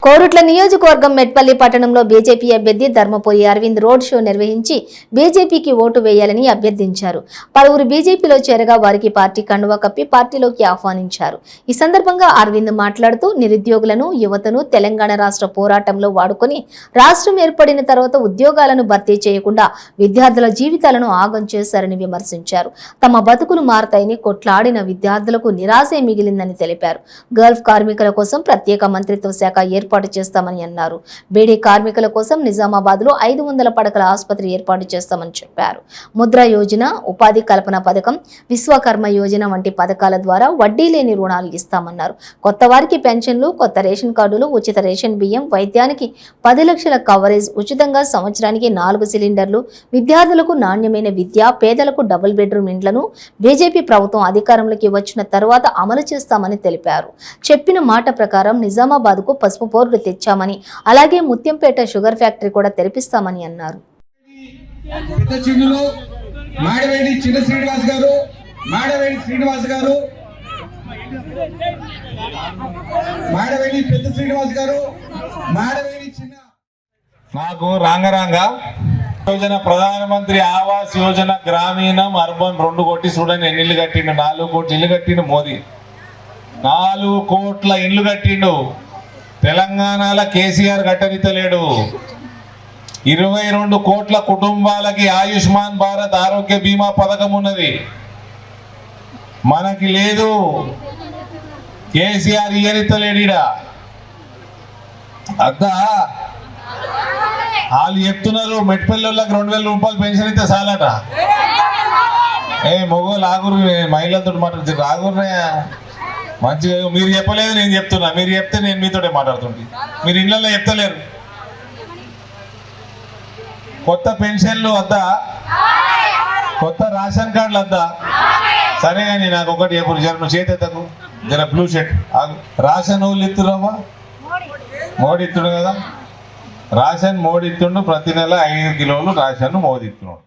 కోరుట్ల నియోజకవర్గం మెట్పల్లి పట్టణంలో బీజేపీ అభ్యర్థి ధర్మపురి అరవింద్ రోడ్ షో నిర్వహించి బీజేపీకి ఓటు వేయాలని అభ్యర్థించారు. పలువురు బీజేపీలో చేరగా వారికి పార్టీ కండువా కప్పి పార్టీలోకి ఆహ్వానించారు. ఈ సందర్భంగా అరవింద్ మాట్లాడుతూ నిరుద్యోగులను, యువతను తెలంగాణ రాష్ట్ర పోరాటంలో వాడుకొని రాష్ట్రం ఏర్పడిన తర్వాత ఉద్యోగాలను భర్తీ చేయకుండా విద్యార్థుల జీవితాలను ఆగం చేశారని విమర్శించారు. తమ బతుకులు మారతాయని కొట్లాడిన విద్యార్థులకు నిరాశే మిగిలిందని తెలిపారు. గల్ఫ్ కార్మికుల కోసం ప్రత్యేక మంత్రిత్వ శాఖ ఏర్పాటు చేస్తామని అన్నారు. బీడీ కార్మికుల కోసం నిజామాబాద్ లో 500 పడకల ఆసుపత్రి ఏర్పాటు చేస్తామని చెప్పారు. ముద్ర యోజన, ఉపాధి కల్పన పథకం, విశ్వకర్మ యోజన వంటి పథకాల ద్వారా వడ్డీ లేని రుణాలు ఇస్తామన్నారు. కొత్త వారికి పెన్షన్లు, కొత్త రేషన్ కార్డులు, ఉచిత రేషన్ బియ్యం, వైద్యానికి 10 లక్షల కవరేజ్, ఉచితంగా సంవత్సరానికి 4 సిలిండర్లు, విద్యార్థులకు నాణ్యమైన విద్య, పేదలకు డబుల్ బెడ్రూమ్ ఇండ్లను బీజేపీ ప్రభుత్వం అధికారంలోకి వచ్చిన తర్వాత అమలు చేస్తామని తెలిపారు. చెప్పిన మాట ప్రకారం నిజామాబాద్ కు పసుపు బోర్డు తెచ్చామని, అలాగే ముత్యంపేట షుగర్ ఫ్యాక్టరీ కూడా తెరిపిస్తామని అన్నారు. నాకు రాంగరాంగా యోజన, ప్రధానమంత్రి ఆవాస్ యోజన, గ్రామీణం, అర్బన్ 2 కోటి చూడండి ఎన్ని ఇల్లు కట్టిండు. 4 కోట్ల ఇల్లు కట్టిండు మోదీ. 4 కోట్ల ఇల్లు కట్టిండు. తెలంగాణలో కేసీఆర్ కట్టనితలేడు. 22 కోట్ల కుటుంబాలకి ఆయుష్మాన్ భారత్ ఆరోగ్య బీమా పథకం ఉన్నది, మనకి లేదు. కేసీఆర్ ఇయ్యనితలేడా? అద్దా వాళ్ళు చెప్తున్నారు మెట్పల్లికి 2000 రూపాయలు పెన్షన్ ఇస్తే చాలట. మొగోళ్ళు ఆగురు, మహిళలతో మాట్లాడుతుంది ఆగురునే మంచిగా. మీరు చెప్పలేదు, నేను చెప్తున్నా. మీరు చెప్తే నేను మీతోటే మాట్లాడుతుంటే మీరు ఇళ్ళల్లో చెప్తలేరు. కొత్త పెన్షన్లు వద్దా, కొత్త రేషన్ కార్డులు వద్దా? సరే కానీ నాకు ఒకటి ఎప్పుడు జర నువ్వు చేతకు జర బ్లూ షర్ట్ రేషన్ వాళ్ళు ఇస్తున్నావా? మోడీ ఇస్తుండు కదా రేషన్, మోడీ ఇస్తుండు. ప్రతి నెల 5 కిలోలు రేషన్ మోదీ ఇస్తున్నాడు.